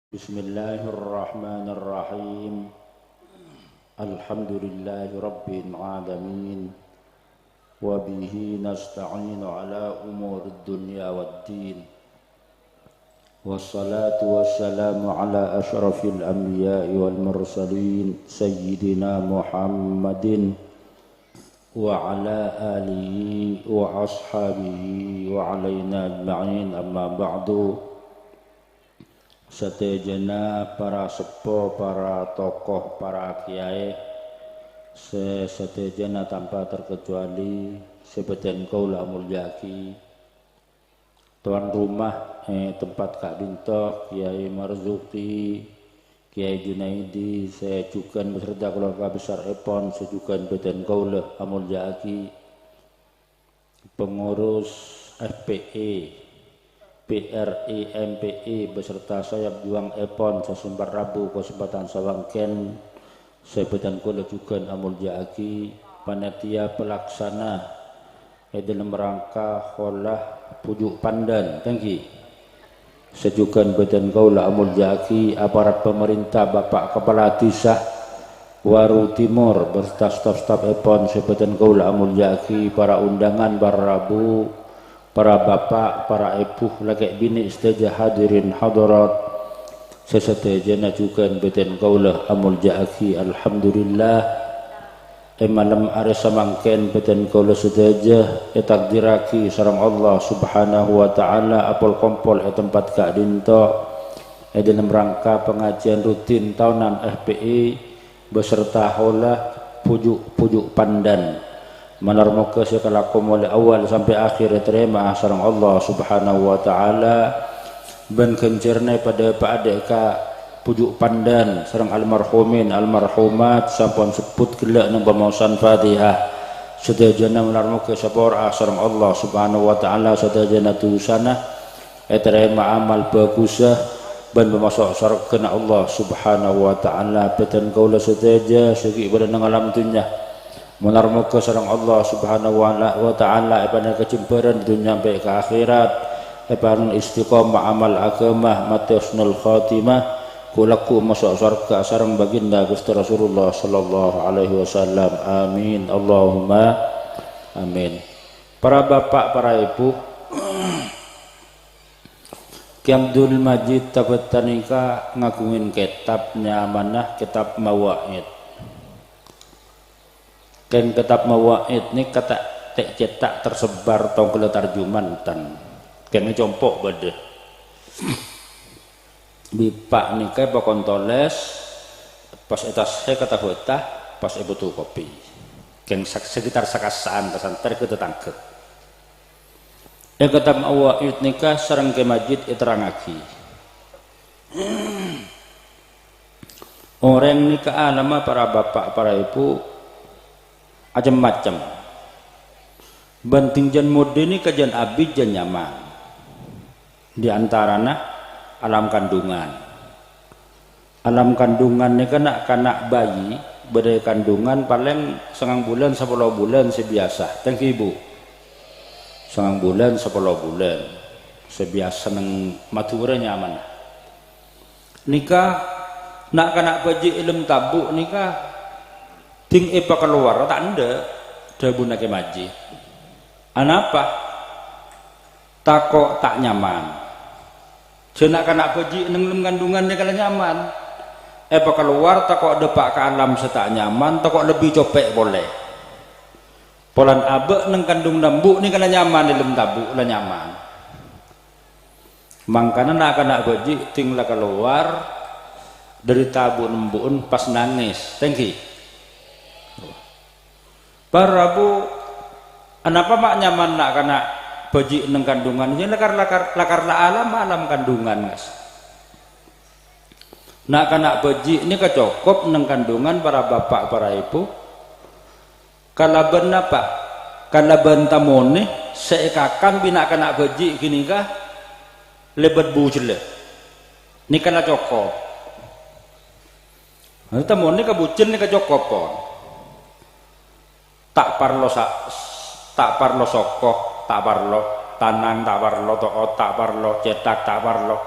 Bismillahirrahmanirrahim. Alhamdulillahi rabbil alamin. Wa bihi nasta'inu ala umurid dunya waddin. Wassalatu wassalamu ala asyrafil anbiya'i wal mursalin sayyidina Muhammadin wa ala alihi wa ashabihi wa alaina ajma'in, amma ba'du. Sedherek para sepuh, para tokoh, para kiai, sedherek tanpa terkecuali sebeten kaula mulyaki tuan rumah tempat Kak Binto, Kiai Marzuki, Kiai Junaidi, saya juga beserta keluarga besar Epon, saya juga beten kaula mulyaki pengurus FPE PRI MPI beserta sayap juang Epon sesumbar Rabu kesempatan sawangken sebetan kula juga amul jaaki panitia pelaksana dalam rangka kholah pujuk pandan tangki sejukan beten kaula amul jaaki aparat pemerintah Bapak Kepala Desa Waru Timur beserta staf-staf Epon sebetan kaula amul jaaki para undangan bar Rabu, para bapak, para ibu, laki bini istajah hadirin hadirat sesetejana juga beten kaulah amul jaaki. Alhamdulillah malam hari samangken beten kaulah setajah takdiraki sareng Allah subhanahu wa ta'ala apol kompol tempat Kak Dinto dalam rangka pengajian rutin tahunan FPI beserta holah pujuk pandan menarmoga sekalakum mulai awal sampai akhir terima sareng Allah subhanahu wa ta'ala ben kencerna pada Pak Adek ka pujuk pandan sareng almarhumin almarhumat sampun sebut gelak nang pamausan Fatihah sedajana menarmoga sapora sareng Allah subhanahu wa ta'ala sedajana tusana terima amal bagusah ben pemasok sareng Allah subhanahu wa ta'ala beten kaula sedaja segi pada nang alam dunya menarmoga sareng Allah subhanahu wa ta'ala pada kecemburan dunia sampai ke akhirat pada istiqomah amal agama mati husnul khatimah kulaku masuk surga sareng baginda Gusti Rasulullah sallallahu alaihi wasallam. Amin Allahumma amin. Para bapak, para ibu, Ki Abdul Majid Tabatanika ngagungin kitabnya amanah, kitab Mawaid. Dan kitab Mawaid ini kata tek cetak tersebar tong kele tarjuman tan kene compok bade bipak nikai bakon toles pas etas saya kata hota pas butuh kopi keng sekitar sakasaan tasantar ke tetangke kitab Mawaid nikah sareng ke majid iterangaki orang nikah alama para bapak para ibu macam-macam banting jan mode ini kajian abid jan nyaman di antaranya alam kandungan ini kanak bayi berdaya kandungan paling 9 bulan 10 bulan sebiasa thank you ibu 9 bulan 10 bulan sebiasa neng matura nyaman nikah nak kanak bayi ilmu tabuk nikah ting epa keluar tak anda dabuna ke majid anapa takok tak nyaman jenak kanak baji neng kandungannya kalau nyaman epa keluar takok depak ke alam setak nyaman takok lebih copek boleh polan abe neng kandung nambuk ni kalau nyaman ilmu tabuk lah nyaman mangkana nak kanak baji ting lah keluar dari tabuk nembun pas nangis thank you Barabu anapa mak nyaman nak karena baji neng kandungan ini lakar alam kandungan guys nak karena baji ini kecokop neng kandungan para bapak para ibu kalaban apa kalaban tamone seekakan bina kena baji gini kah lebat bujle ini kena cokop tamone kabucin ini kecokop pon tak parlo sokoh tak parlo tanang tak parlo toot tak parlo cetak tak parlo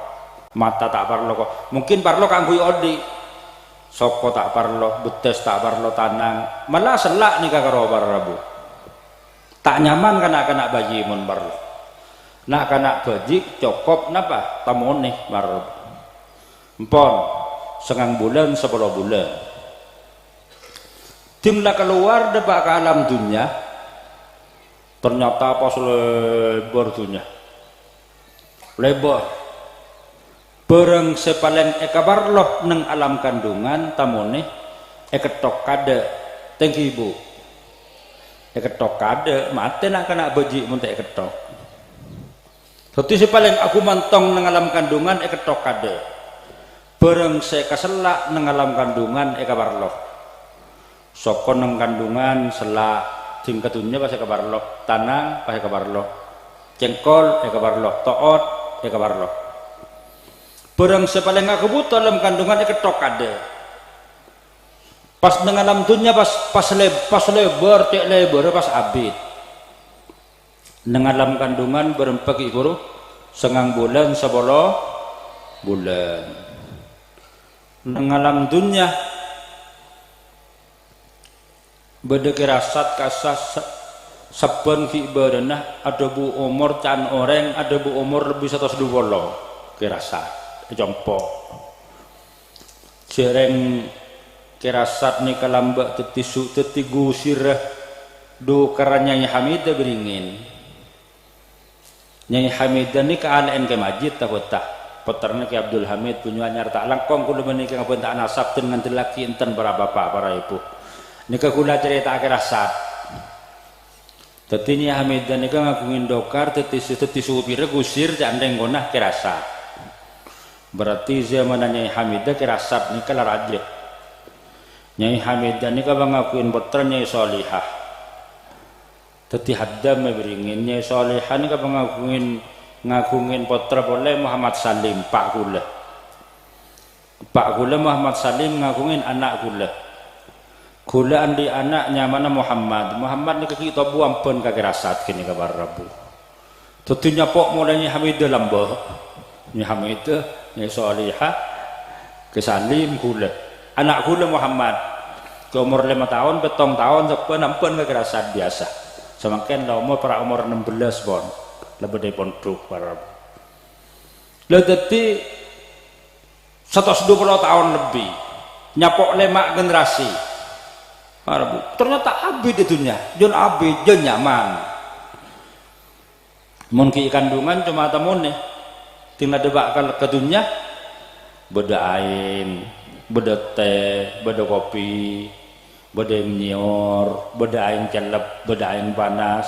mata tak parlo kok mungkin parlo kanggo odi soko tak parlo betes tak parlo tanang malah selak nih karo Rabu tak nyaman kena bayi mun parlo nak kena baji cokop napa tamone parlo empon sengang bulan 10 bulan timlah keluar depak ke alam dunia ternyata pas lebar dunia lebar bareng sepaleng ekabarloh neng alam kandungan tamone eketok kade tengki ibu eketok kade mate nak kena baji mun teh eketok tapi sepaleng aku mantong neng alam kandungan eketok kade bareng se kaselak neng alam kandungan ekabarloh soko neng kandungan selak tim ketunya pas ekabarloh tanang pas ekabarloh cengkol ekabarloh toot ekabarloh barang sepaling aku butuh dalam kandungan ketok kade pas dengan alam dunia pas lebar tek lebar pas abid dengan alam kandungan berempaki guru sengang bulan 10 bulan dengan alam dunia beda kerasat kasas saben fi badanah ada bu umur can orang ada bu umur lebih 120 kerasat jompo cereng kerasat ni kalambak tetisu tetigu sirah do karanya Nyai Hamidah beringin Nyai Hamidah ni kealaan ke majid takutah peternya ke Abdul Hamid punya anyar tak langkong kula menikah ngapun tak nasab dengan laki enten para bapak para ibu nikah kula cerita kerasat teti Nyai Hamidah nikah ngagungin dokar tetisu pira gusir jandeng gonah kerasat berarti zaman Nyai Hamidah kerasat nikah larajek Nyai Hamidah nikah bangakuin putra Nyai Solihah teti haddam beringin Nyai Solihah nikah ngagungin putra boleh Muhammad Salim pak gula Muhammad Salim ngagungin anak gula andi anaknya mana Muhammad nikah kita buang pun kerasat kini kabar Rabu tentunya pok mulai Nyai Hamidah lambah Nyai Hamidah Nyai Solihah ke Salim gula anak gula Muhammad ke umur 5 tahun betong tahun sepen ampun kekerasan biasa semakin lah umur para umur 16 pon lebih dari pondok para jadi 120 tahun lebih nyapok lemak generasi ternyata abid itunya jon abid jon nyaman mungkin kandungan cuma temune tinggal debak ke dunia beda ain beda teh beda kopi beda nyor beda ain celep beda ain panas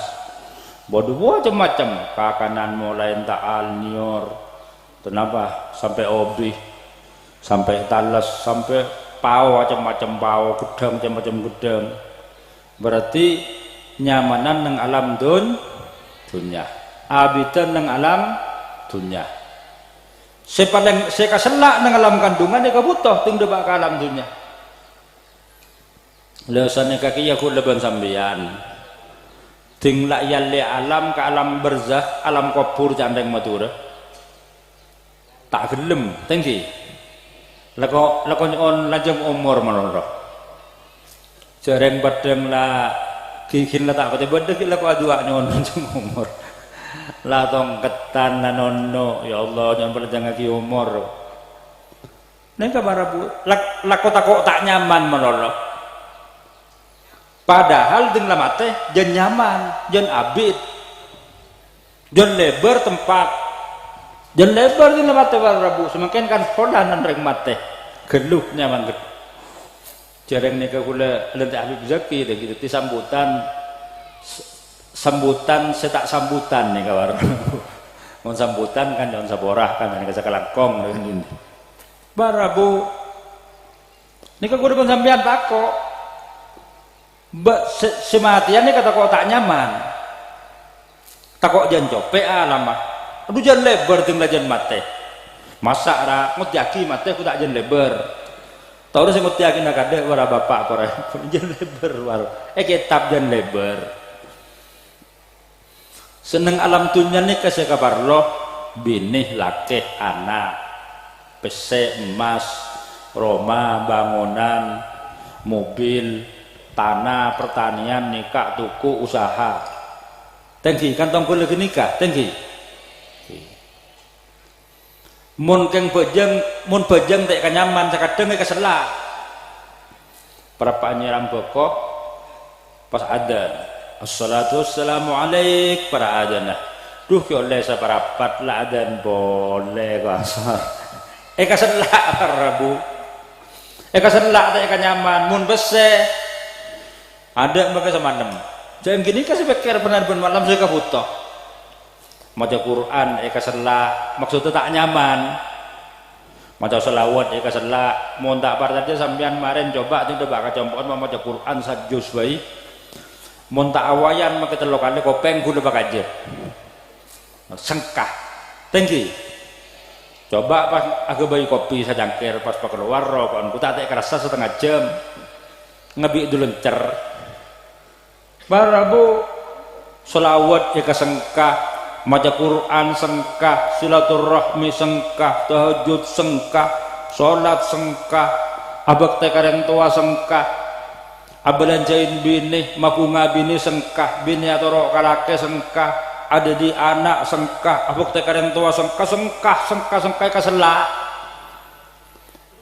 beda macam-macam kakanan mulai taal nyor kenapa sampai obi sampai talas sampai pau macam-macam pau gedang macam-macam gedang berarti nyamanan nang alam dunya abidan nang alam dunya sepaling sekaselak nang alam kandungan dia butuh ting debak ke alam dunia lesan kaki aku leban sambian ting lak yalle alam ke alam berzah alam kubur jandeng matura tak gelem tinggi lako on lajeng umur menoloh jareng badeng lah kikin lah tak kate badeng lako adua nyon lajeng umur latong ketan nanono ya Allah jangan pernah jangan ki umur neng kabar bu lako tak nyaman menoloh padahal ding lama teh jan nyaman jan abid jan lebar tempat jan lebar ding lama teh barabu semakin kan podanan reng mate geluh nyaman geluh jareng nika kula lentek Habib Zaki gitu sambutan setak sambutan nih kawan mau sambutan kan jangan saborah kan ini kesakalangkong ini barabu ini kan kudu sampean tako sematian ini kata kok tak nyaman tako jan cope lama aduh jan lebar ting jan mate masak ra mutiaki mate ku tak jan lebar tahu sing mutiaki nak ada para bapak para jan lebar waru kitab jan lebar seneng alam dunya nih kasih kabar loh binih lakeh anak pesek, emas, rumah, bangunan, mobil, tanah, pertanian, nikah, tuku, usaha. Tengki kantong kula nikah, tengki. Mun keng bejeng tek kanyaman sakadeng keselak. Para panyiram pokok pas adzan. Assalatu wassalamu alaik para adzan. Duh ki oleh saparapat la adzan boleh kasar. Keselak Rabu. Keselak tek kanyaman mun bese ada maka semanem. Jam gini kasih pikir benar-benar malam saya kebutuh. Maca Quran keselak maksudnya tak nyaman. Maca selawat keselak mau tak par saja sampean kemarin coba kacampuan maca Quran sajus bae. Mun tak awayan maka telo kali kopeng kudu bakaje. Sengkah. Tinggi. Coba pas aku bayi kopi sajangkir pas keluar rokok ku tak kerasa setengah jam. Ngebi dulu lencer. Barabu selawat sengkah, maca Quran sengkah, silaturahmi sengkah, tahajud sengkah, salat sengkah, abak tekareng tua sengkah, abelanjain bini, makunga bini sengkah, bini atau kalake sengkah, ada di anak sengkah, abak tekareng tua sengkah keselak.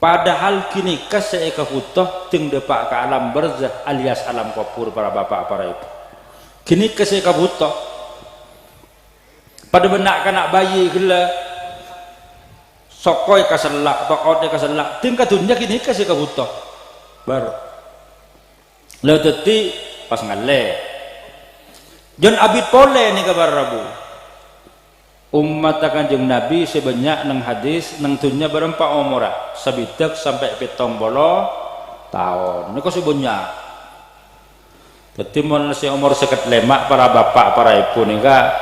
Padahal kini kasih kebutuh ting depak ke alam barzah alias alam kubur para bapak para ibu. Kini kasih kebutuh. Pada benak kanak bayi gila sokoi keselak, tokote keselak. Ting kadunya kini kasih kebutuh. Baru. Lalu tadi pas ngale. Jon abid pole nih kabar Rabu. Umat Kanjeng Nabi sebanyak nang hadis nang dunya berempat umurah sabidak sampai 70 tahun niku sebanyak. Dadi mun si umur seket lemak para bapak para ibu nika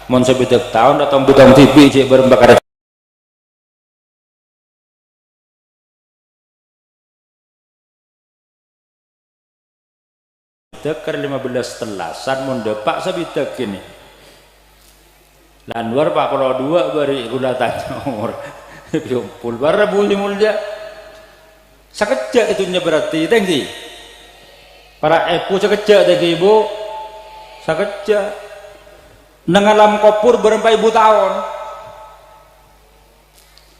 mun sabidak tahun datang bidang TV cek berempat kada dekar 15 telasan mun depak sabidak kini. Lanwar 42 bari gula tanya umur pul bara bunyi mulja sakejak itunya berarti tinggi para ibu sakejak tinggi ibu sakejak nang alam kubur berempat ibu tahun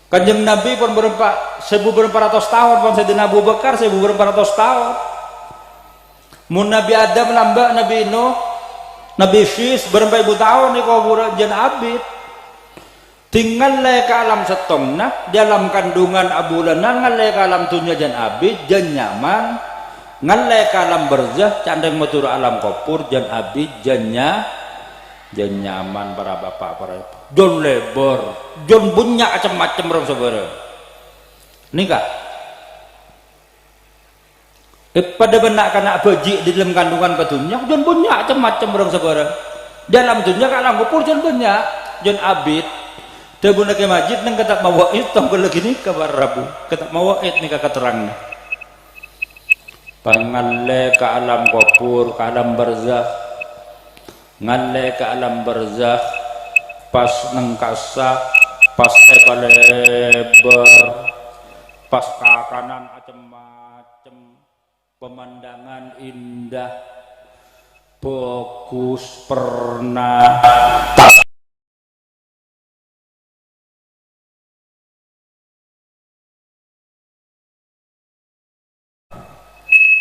Kanjeng Nabi pun berempat 1400 tahun pun Sayyidina Abu Bakar 1400 tahun mun Nabi Adam nambah Nabi Nuh Nabi Syis berempat ibu tahun nih kuburan jan abid tinggal ke alam setongna di alam kandungan abulana ngalle ke alam dunia jan abid jan nyaman ngalle ke alam barzah candeng matur alam kubur jan abid jan nyaman para bapak para ibu jon lebor jon bunyak macam-macam orang saudara nikah pada benak kanak baji di dalam kandungan ke dunia jon banyak macam-macam orang saudara dalam dunia kalau ngupur jon banyak jon abid dia guna ke masjid neng ketak mawaid tong kalau gini kabar Rabu ketak mawaid nih kakak terang pangalle ke alam kubur ke alam barzah ngalle ke alam barzah pas neng kasa pas lebar pas ke kanan macam-macam pemandangan indah bagus pernah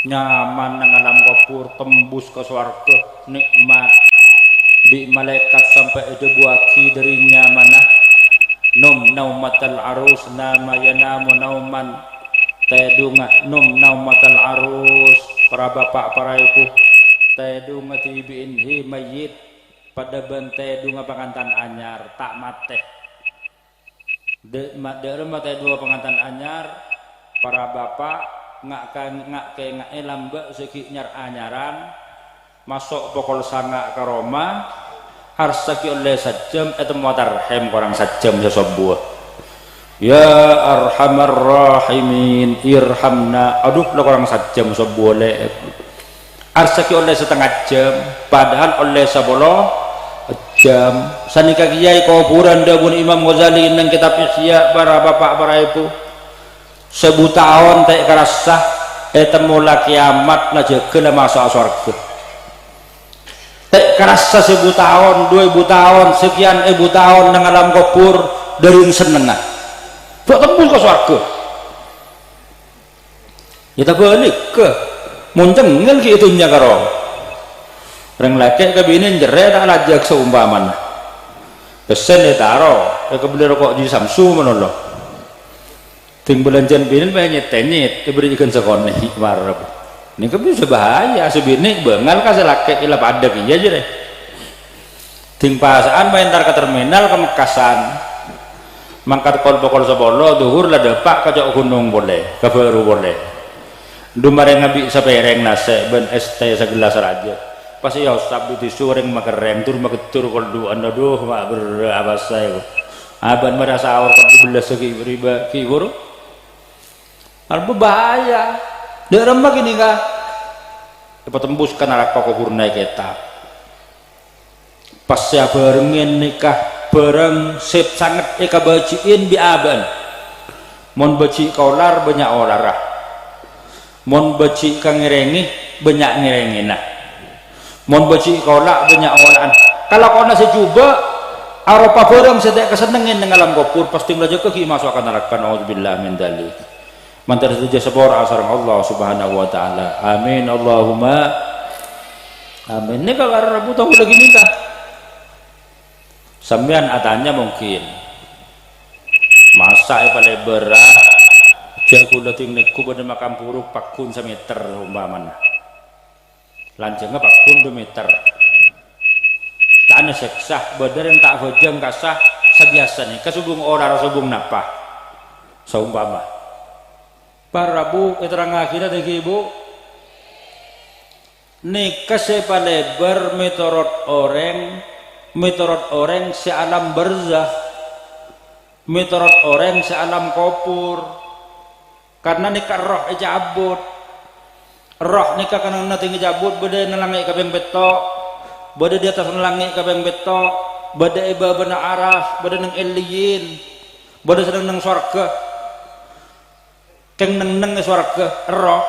nyaman nang alam kubur tembus ke surga nikmat di malaikat sampai ada buaki darinya mana naumatal arus nama yanamu nauman tedunga naumatal arus para bapak para ibu tedunga tibiin mayit pada bantai dunga pengantan anyar tak mate dalam mate dua pengantan anyar para bapak ngak lambak segi nyar anyaran masuk pokol sanga ke Roma harus saki oleh sajam itu muatarhem korang sajam ya sebuah ya arhamar rahimin irhamna aduh lo korang sajam sebuah harus saki oleh setengah jam padahal oleh sabolo jam sanika kiai kuburan dapun Imam Ghazali nang kitab Ihya para bapak para ibu 1000 tahun tek kerasa temula kiamat na jegel masuk surga tek kerasa 1000 tahun 2000 tahun sekian ribu tahun nang alam kubur dari yang senengah kok tembus ke surga kita balik ke muncengin gitu nya karo orang laki kebinin jerai tak lajak seumpaman pesen ditaro kebeli rokok di Samsu menolong timbulan jan binin banyak tenyit diberi ikan sekone marah ini kebeli sebahaya sebini bengal kasih laki ilah padak iya jerai ting pasaan main tar ke terminal ke Mekasan mangkat kol-kol sebolo duhur lah depak kacau gunung boleh kebaru boleh dumare ngabi sapereng nase ben ST segelas raja pas ya sabdu disureng makerem tur maketur kolduan aduh mak berabas saya aban merasa awar kan belas segi riba ki guru albu bahaya daerah mak ini kah dapat tembus kan arak pokok naik kita pas ya barengin nikah bareng sip sangat eka baciin bi aban mon baci kaular banyak olarah mon baci kang ngirengi banyak ngirengi nah mon baci kolak banyak olahan kalau kau nasi coba aropa barang sedek kesenengin dengan alam kubur pasti belajar ke masuk akan neraka naudzubillah min dzalik mantar saja sabor asarang Allah subhanahu wa ta'ala amin Allahumma amin. Ini kalau Rabu tahu lagi nikah sampean atanya mungkin masa ipale berat jago lating nekku pada makam puruk pakun semeter umpamana lancengnya pakun 2 meter tak seksah badar yang tak hojang kasah sebiasa nih kesubung orang subung napa seumpama para bu keterangan akhirnya dari ibu nikah sepalebar metorot orang sealam berzah metorot orang sealam kopur karena nikah roh cabut roh nikah kanang tinggi cabut bade nelangi kabeng betok bade di atas nelangi kabeng betok bade iba bana araf bade nang eliyin bade sedang nang surga keng nang surga roh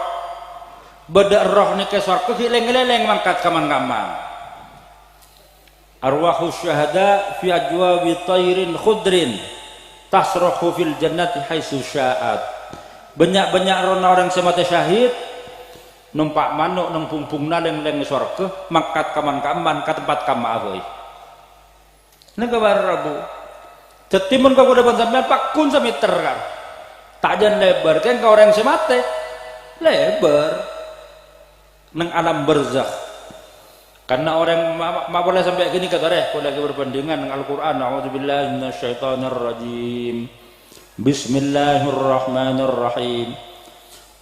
bade roh nikah surga hileng-hileng mangkat kamang-kamang arwahu syahada fi ajwabi tayrin khudrin tasrahu fil jannati haitsu sya'at banyak-banyak orang semata syahid numpak manuk nang pungpungna leng-leng surga mangkat kaman-kaman ke tempat kamah ini kabar Rabu jetimun kau depan sampean pakun semeter kan tak jan lebar kan kau orang semate lebar nang alam barzakh karena orang ma boleh sampai gini kata deh kalau lagi berbandingan dengan Al-Qur'an a'udzubillahi minasyaitonirrajim bismillahirrahmanirrahim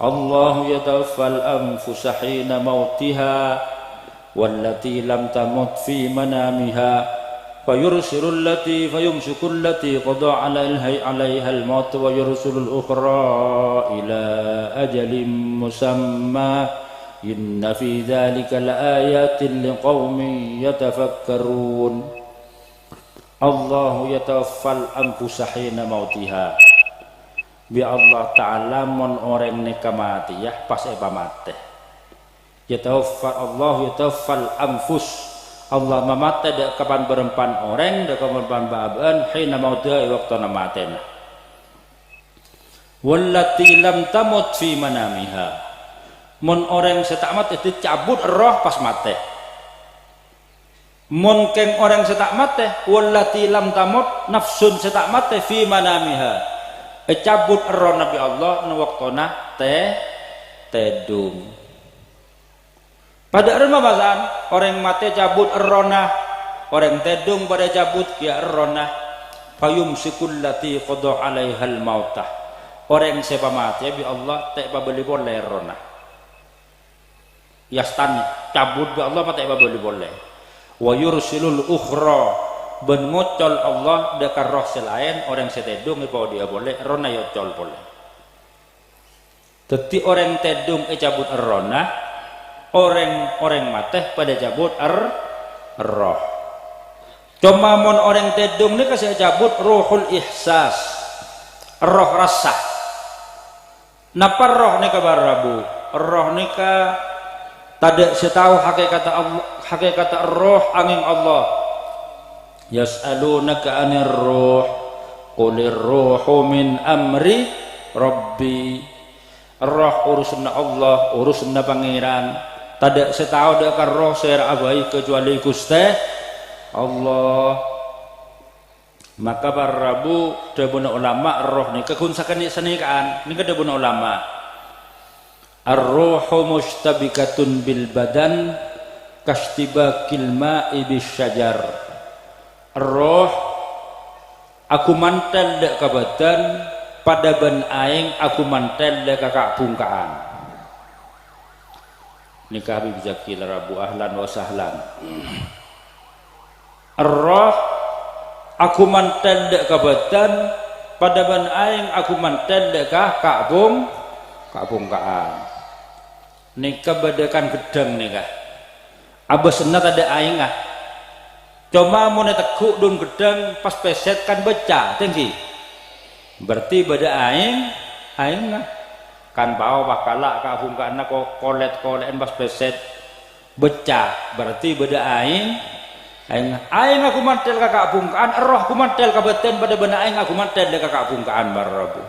Allah yatawaffal anfusa hina mautiha wallati lam tamut fi manamiha fayursilul lati fayumsikul lati qada 'alaiha al-maut wa yursilul ukhra ila ajalin musamma inna fi dzalika laayatin liqaumin yatafakkarun Allah yatawaffal anfusa hina mautiha bi Allah Ta'ala mon orang neka mati ya pas eba mati Allah yatawaffal anfus Allah mamate dek kapan berempan orang dek kapan berempan hina mautiha waktu namatena wallati lam tamut fi manamiha mon orang setak mati dicabut roh pas mati mon keng orang setak mati wallati lam tamut nafsun setak mati fi manamiha cabut roh Nabi Allah nu waktona tedung pada remasan orang mati cabut rona orang tedung pada cabut ya rona payum sikullati qada 'alaihal mautah orang siapa mati bi Allah tak beli boleh rona yastan cabut bi Allah tak beli boleh wa yursilul ukhra ben ngocol Allah dekat roh selain orang setedung ipo dia boleh rona yocol boleh teti orang tedung cabut rona orang mati pada cabut roh Cuma mon orang tedung ni kasih cabut ruhul ihsas, roh rasa. Napa roh ni kabar Rabu? Roh ni ka tidak setahu hakikat Allah, hakikat roh angin Allah. Yas'alunaka 'anir ruh, qulir ruhu min amri Rabbi. Roh urusan Allah, urusan pangeran. Tidak setahu dekat roh saya abai kecuali Gusti Allah. Maka para Rabu debuna ulama roh ni kekunsakan ni senikaan ni kedebuna ulama. Ar-ruhu mustabikatun bil badan kastibakil ma'i bisyajar. Roh aku mantel dek ka badan pada ban aing aku mantel dek ka bungkaan. Nikah Habib Zakil Rabu ahlan wa sahlan. Roh aku mantel dek ka badan pada ban aing aku mantel dek ka bungkaan. Nikah badakan gedang nikah abasna ada aing ah cuma mau netekuk dun gedang pas peset kan beca tinggi berarti bada aing ah kan bau bakala ka bungkaana ko kolet-kolen pas peset beca berarti bada aing aku mantel ka bungkaan roh aku mantel ka beten pada bana aing aku mantel ka bungkaan barabu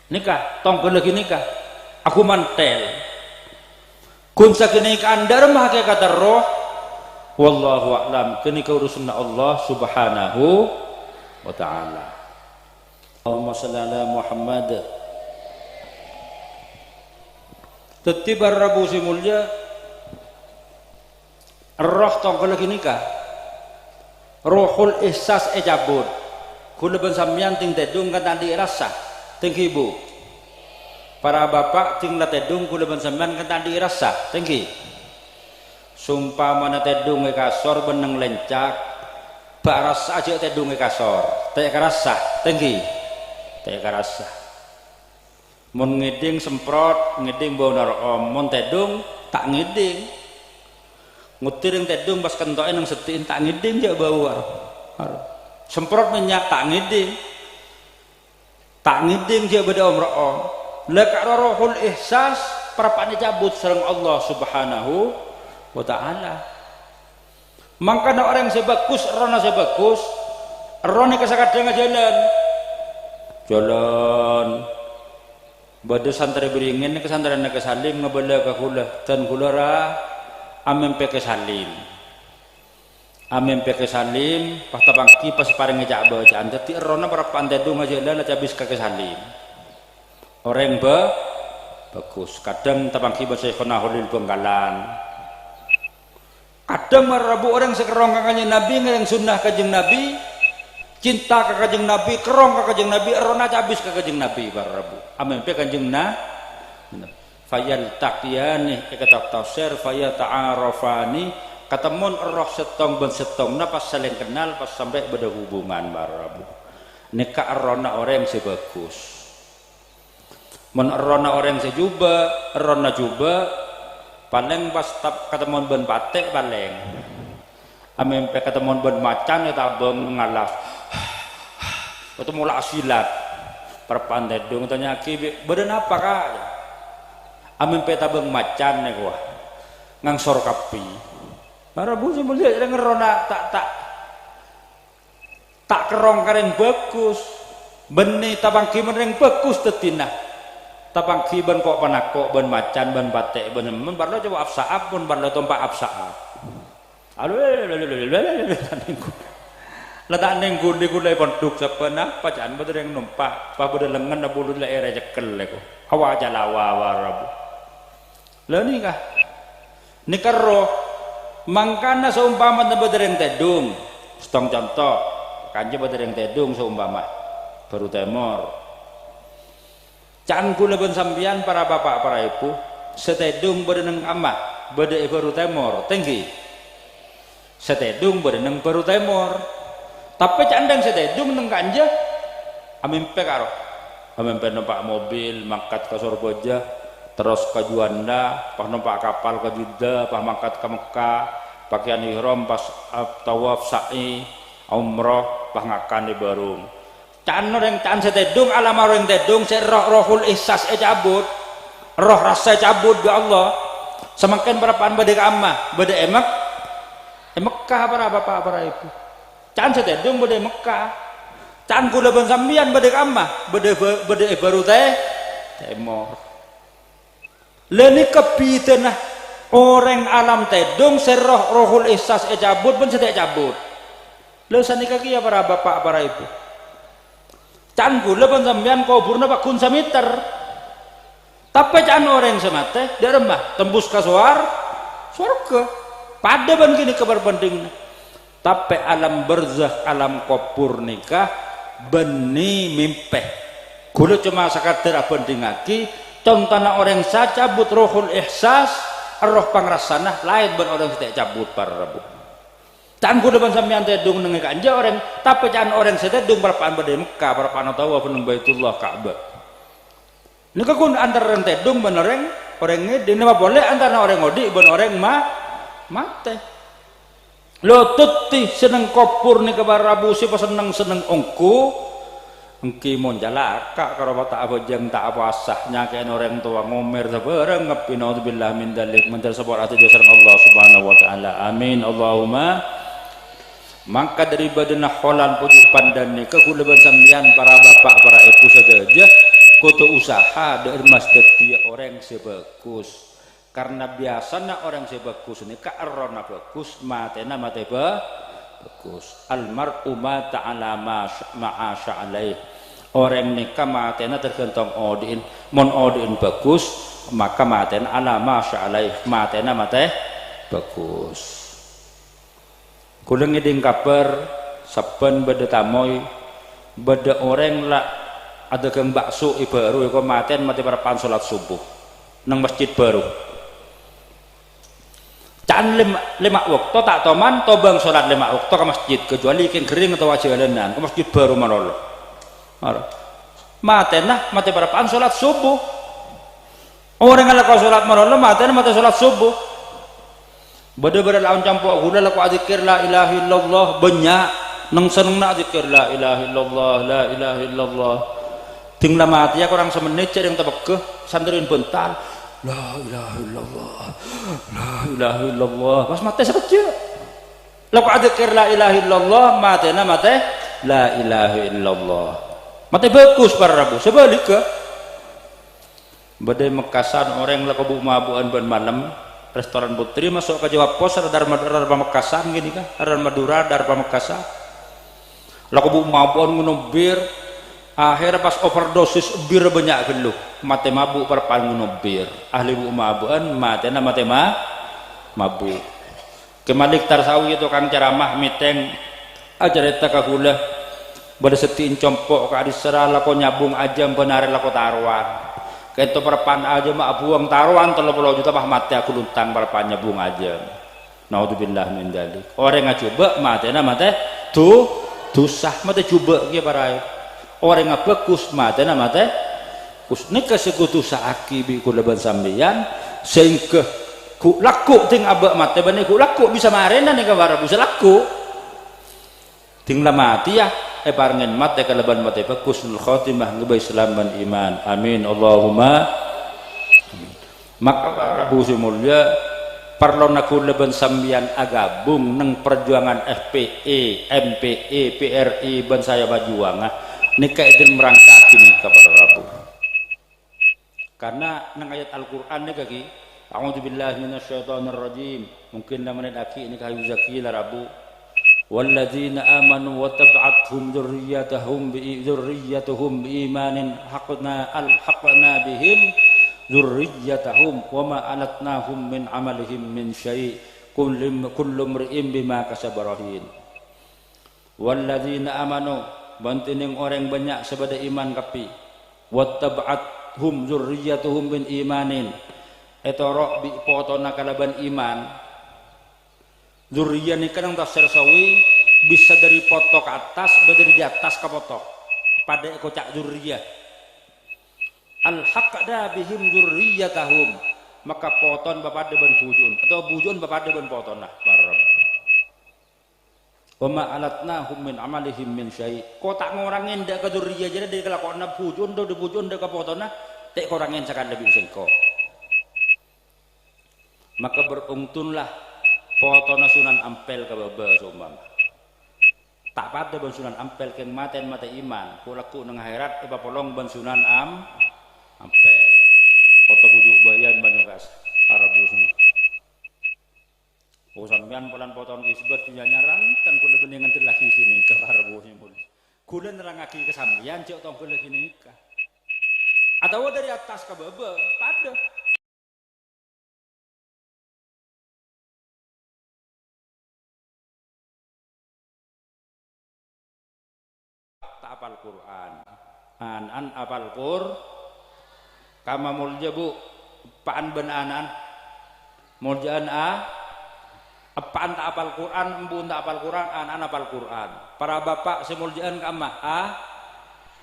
nikah tong lagi nikah aku mantel kun sakini ka andar mah hakikat roh wallahu a'lam kini ka urusan Allah subhanahu wa ta'ala. Allahumma shalli ala Muhammad. Tetibar Rabu si mulia roh tong lagi nikah rohul ihsas ejabut kula ben sampeyan ting tedung kan dirasa ting ibu para bapak ting tedung kula ben sampean kan dirasa tinggi sumpah mana tedung kasor beneng lencak bak rasa aja tedung kasor teh karasa tinggi teh karasa mun ngiding semprot ngiding bau narom mun tedung tak ngiding ngutiring tedung pas kentoke nang setiin tak ngiding jak bau semprot minyak tak ngiding jak beda om laka rohul ihsas perapane cabut sareng Allah subhanahu wa ta'ala. Mangkana orang sebagus rona sebagus rona kasakadang jalan bade santri beringin ke santri ke salim ngabala ka kula tan kula ra amen pe ke salim pas tabangki pas pareng ngejak bacaan dadi rona perapane tedung jalan cabis ka ke salim orang bagus kadang tabangki bahasa Khonahulil Benggalan kadang marabu orang sekerong kakaknya Nabi ngereng sunnah kajeng Nabi cinta ke kajeng Nabi kerong ke kajeng Nabi rona cabis ke kajeng Nabi marabu amin pe kajeng fayal taqiyani kata tafsir fayat ta'arafani katemun roh setong ben setong na pas saling kenal pas sampai beda hubungan marabu nikah rona orang sebagus mun rona orang sejuba rona juba paling pas ketemuan ben patek paling amin pe ketemuan ben macan eta beng ngalas itu mula asilat perpandai dong tanya ki badan apa kak amin pe tabeng macan nek wah ngangsor kapi para bu mulia ngerona tak kerong karen bagus benih tabang ki meneng bagus tetinah tapang kiban kok panakok ban macan ban batek ban men barlo coba afsaab pun barlo tompak afsaab alu letak ning gundi kulai penduk sapana pacan betul yang numpak pa beda lengan na bulu la era jekel leko awa jalawa warabu lha nikah roh mangkana seumpama betul yang tedung setong contoh kanje betul yang tedung seumpama baru temor can kula ben sampeyan para bapak para ibu setedung bereneng amat bede baru temor tinggi setedung bereneng baru temor tapi candang setedung neng kanja amin pe karo amin pe numpak mobil mangkat ke Surabaya terus ke Juanda pas numpak kapal ke Jeddah pas mangkat ke Mekah pakaian ihram pas tawaf sa'i umrah pangakane barung can orang can setedung alam orang tedung rohul ihsas cabut roh rasa cabut ya Allah semakin perapaan bade amma bade Mekah para bapak para ibu can setedung bade Mekah can kula ban sambian bade amma bade baru teh temor leni kepitenah orang alam tedung rohul ihsas cabut pun sedek cabut lho sanika ki ya para bapak para ibu can kula ban sambian kuburna bakun samiter tapi can orang semate di remah tembus ke surga pada ban gini kabar banding tapi alam barzakh alam kubur nikah beni mimpeh kula cuma sakadar bandingake contohna orang saja cabut rohul ihsas roh pangrasana lain ban orang tidak cabut para rabu can kula ban sampean tedung nang kanja orang tapi can orang setedung perapaan bade Mekah perapaan tawaf nang Baitullah Ka'bah nika kun antara tedung ban orang ngede nama boleh antara orang ngodi ban orang mate lo tuti seneng kopur nika para rabu siapa seneng ongku engki mon jalaka karo tak abajang tak apa asahnya kayak orang tua ngomer sabareng ngapi naudzubillah min dalik mental sabor atu sareng Allah Subhanahu wa taala amin Allahumma maka dari badana holan pujuk pandan nika kula sampeyan para bapak para ibu saja kudu usaha dari masjid dia orang sebagus karena biasanya orang sebagus ini karena bagus matena mate bagus almar'u ma ta'ala ma'asya alaih orang nikah matena tergantung odin mon odin bagus maka matena ala ma'asya alaih matena mate bagus kula ngiding kabar saben beda tamoy beda orang lah ada kang bakso baru iku maten mati parapan salat subuh nang masjid baru can lima waktu tak toman tobang salat 5 waktu ke masjid kecuali keng kering atau jalanan ke masjid baru manolo maten nah mati parapan salat subuh orang ala kau salat manolo maten mati salat subuh beda-beda lawan campur gula laku adzikir la ilaha illallah banyak nang seneng nak zikir la ilaha illallah la ilaha illallah ting lama hati aku orang semenit yang tebekeh santerin bentar la ilaha illallah la ilaha illallah pas mati saja laku adzikir la ilaha illallah matena mate la ilaha illallah mate bagus para rabu sebaliknya badai Mekasan orang laku bu mabuan ban malam restoran Putri masuk ke Jawa Pos ada Mekasan gini kan ada Madura ada Mekasan laku bu mabuan minum bir akhirnya pas overdosis bir banyak geluh mate mabuk perpan minum bir ahli bu mabuan mate nama tema mabuk kemalik tarsawi itu kang ceramah miteng ajareta kahula pada setiin compok ke adisera laku nyabung ajam benar laku taruhan kento perpan aja mak buang taruhan 30 juta mah mati aku luntang perpannya buang aja naudzubillah min dzalik orang ngacoba mate na mate tuh dusah mate coba ge para orang ngabekus mate na mate kus nika sekutu saaki bi kula ban sampeyan sehingga ku laku ting abak mate bane ku laku bisa marena nika para bisa laku ting mati ya parengen mate kaleban mate husnul khotimah ngebay Islam dan iman amin Allahumma amin. Maka Rabu Mulia parlo naku leban sambian agabung neng perjuangan FPE MPE PRI ban saya bajuang nikah idin merangkaki nikah para Rabu karena neng ayat Al-Quran nikah ki a'udzubillahi minasyaitonirrajim mungkin namanya laki nikah yuzaki la Rabu والذين آمنوا وتبعتهم ذريتهم بإيمان ألحقنا بهم ذريتهم وما ألتناهم من عملهم من شيء كل امرئ بما كسب رهين والذين آمنوا bantining orang banyak sebada iman kapi wattaba'athum dzurriyyatuhum min imanin etorok bi potona kalaban iman Zuriyah ini kan yang tafsir sawi bisa dari poto ke atas, dari di atas ke poto. Pada kocak zuriyah. Al-haqda bihim zurriyatahum. maka poton bapak ben bujun atau bujun bapak ben poton lah barab wa ma alatnahum min amalihim min syai kotak ngorangin dak keduriya jadi dia kelakona bujun do bujun dak potona tek korangin sakan lebih sengko maka berungtunlah potona Sunan Ampel ka baba sumpama tak pada ban Sunan Ampel keng maten mata iman kulaku nang akhirat iba polong ban Sunan Ampel foto bujuk bayan banukas Arabu semua oh sampean polan poton isbat nyaran kan kula beningan lagi sini ke Arabu semua kula nerangake ke sampean cek tong kula kini nikah atau dari atas ke baba pada tak apal Quran an apal kama mulja bu paan ben anan muljaan apaan tak apal Quran embun tak apal Quran an apal Quran para bapak semuljaan kama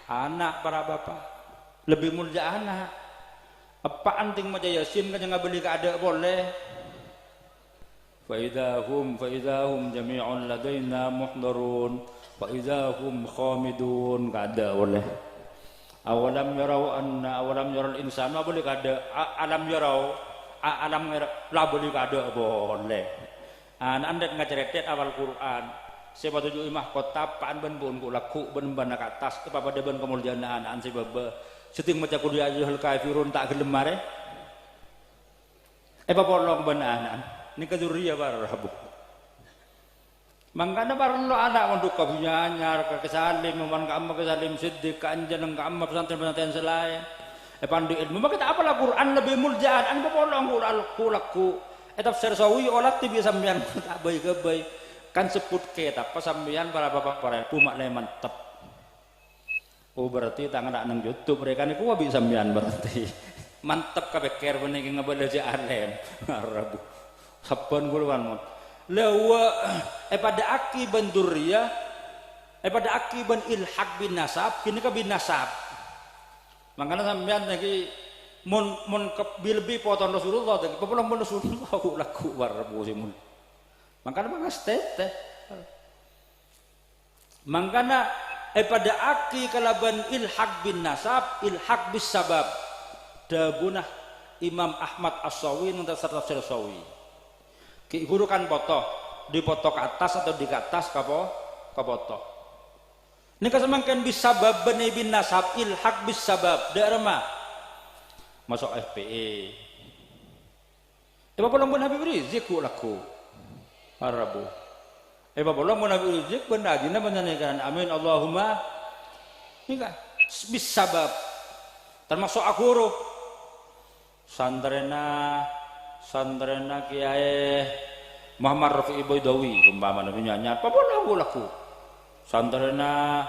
anak para bapak lebih mulja anak apaan ting maca yasin kan yang beli ka ada boleh fa idahum jami'un ladaina muhdarun fa idahum khamidun kada boleh awalam yarau insanu boleh kada alam yarau la boleh kada boleh andat ngaceretet awal Quran sebab tujuh imah kota paan ben bun ku laku ben ban ka atas apa pada ben kemuliaan an sebab seting maca kuliah ayyuhal kafirun tak gelem mare apa polong ben anan ni kadzuriya barabuk mangkana bareng lo anak untuk kabuyanyar ke kesalim meman ka amma kesalim siddiq ka anjan ka amma pesantren-pesantren selain pandu ilmu maka tak apalah Quran lebih muljaan an polong kulaku tafsir sawi olat ti biasa sampean tak baik ke baik kan sebut ke apa sampean para bapak para ibu mak le mantep oh berarti tangan nang YouTube mereka niku bisa sampean berarti mantep kabeh ker bener ki ngabalaja alem Arabu saben kuluan lawa pada akiban durriyah pada akiban ilhaq bin nasab kini ka bin nasab makanya sampean lagi mun bilbi poton Rasulullah tadi pepulang mun Rasulullah aku laku warbu simun makanya mangas tete makanya pada aki kalaban ilhaq bin nasab ilhaq bis sabab dabunah Imam Ahmad As-Sawi untuk tafsir Sawi ki guru kan foto dipoto ke atas atau di atas kapo foto ini kesemangkan bisa bab bin nasab ilhaq bis sabab daerah mah masuk FPE belum pun Habib Rizik ku laku Arabu belum pun Habib Rizik benar dina menyanyikan amin Allahumma ini kan bis sabab termasuk aku santrena Kiai Muhammad Rafi'i Baidawi umpama nyanyi apa boleh laku santrena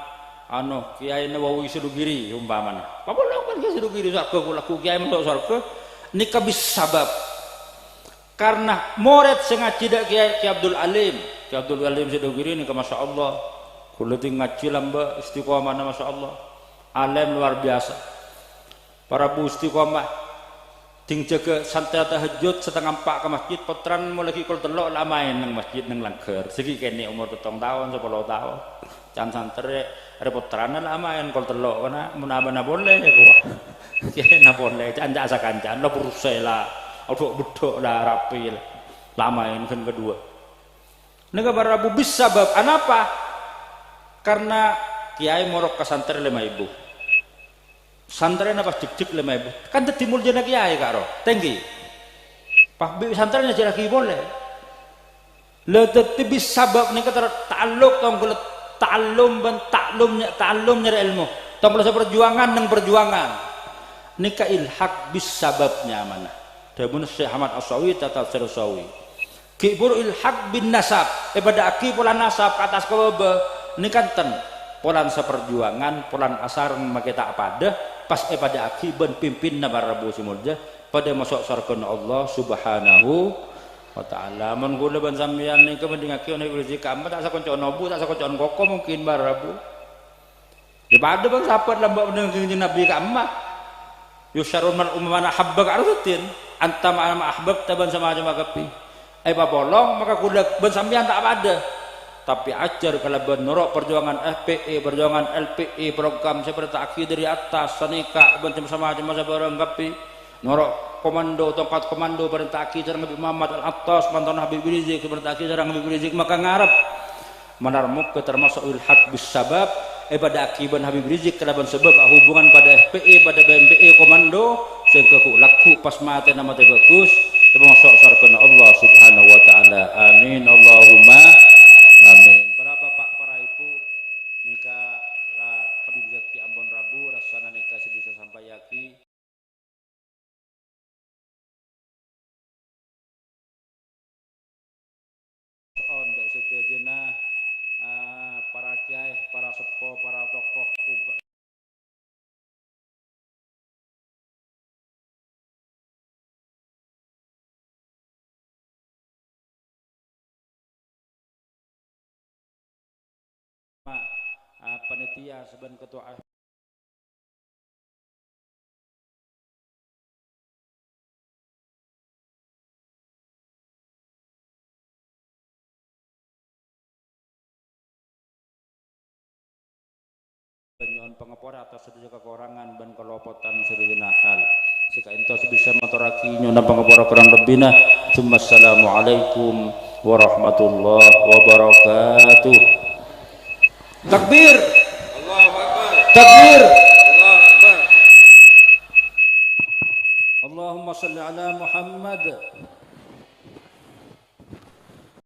Kiai Nawawi Sidugiri umpama apa boleh kan Kiai Sidugiri sarga laku Kiai masuk sarga nikah bis sabab karena murid sengaja tidak Kiai Abdul Alim Sidugiri nikah Masya Allah kula ngaji lamba istiqomah Masya Allah alim luar biasa para bu istiqomah ting jaga santai tahajud setengah 4 ke masjid potran mulai kikul telok lah main nang masjid nang langgar segi kene umur 7 tahun 10 tahun can santere repotran lah main kul telok karena menabana boleh ya gua kena boleh canjak sakancan lo berusaha aduk bedok lah rapi lah main kan kedua nega barabu bisa bab anapa karena kiai morok ke santer 5.000 santren apa jik-jik 5.000 kan tadi muljana kiai karo tinggi pak santrennya jadi lagi boleh le tadi bisa sebab nih kata ta'alluq tong kulit ta'allum nyari ilmu tong kulit perjuangan nang perjuangan nika ilhaq bis sababnya mana dabun Syekh Ahmad As-Sawi tafsir As-Sawi ki buru ilhaq bin nasab pada aki pola nasab ke atas kebaba nika ten polan seperjuangan polan asar make tak pada pas pada akiban pimpin nabar Rabu simulja pada masuk surga Allah Subhanahu wa taala mun kula ban sampeyan niku mending aki ana rezeki kamu tak sakoncon nobu tak sakoncon koko mungkin bar Rabu ya pada bang sahabat lambak dengan Nabi kamu yusyarun mal umman habba karutin anta ma'ama ahbab taban sama aja magapi babolong maka kuda ben sampean tak ada tapi ajar kalau benorok perjuangan FPI perjuangan LPI program seperti akhi dari atas sanika ben sama aja masa barang gapi norok komando tongkat komando perintah akhi sareng Habib Muhammad al-Attas mantan Habib Rizik perintah akhi sareng Habib Rizik maka ngarep menarmuk ke termasuk ilhad bis sabab pada akiban Habib Rizik kelaban sebab hubungan pada FPI pada BMPI komando sehingga laku pas mati nama teh bagus termasuk sarkana Allah subhanahu wa ta'ala amin Allahumma amin para bapak para ibu nikah Habib Zaki Ambon Rabu rasana nikah bisa sampai yaki on dak setejena para kiai, para sepuh, para tokoh panitia seban ketua penyon pengepora atas sedaya kekurangan dan kelopotan sedaya hal sika entos bisa maturaki nyona pengepora kurang lebihna assalamualaikum warahmatullahi wabarakatuh takbir Allahu akbar takbir Allahu akbar Allahumma shalli ala Muhammad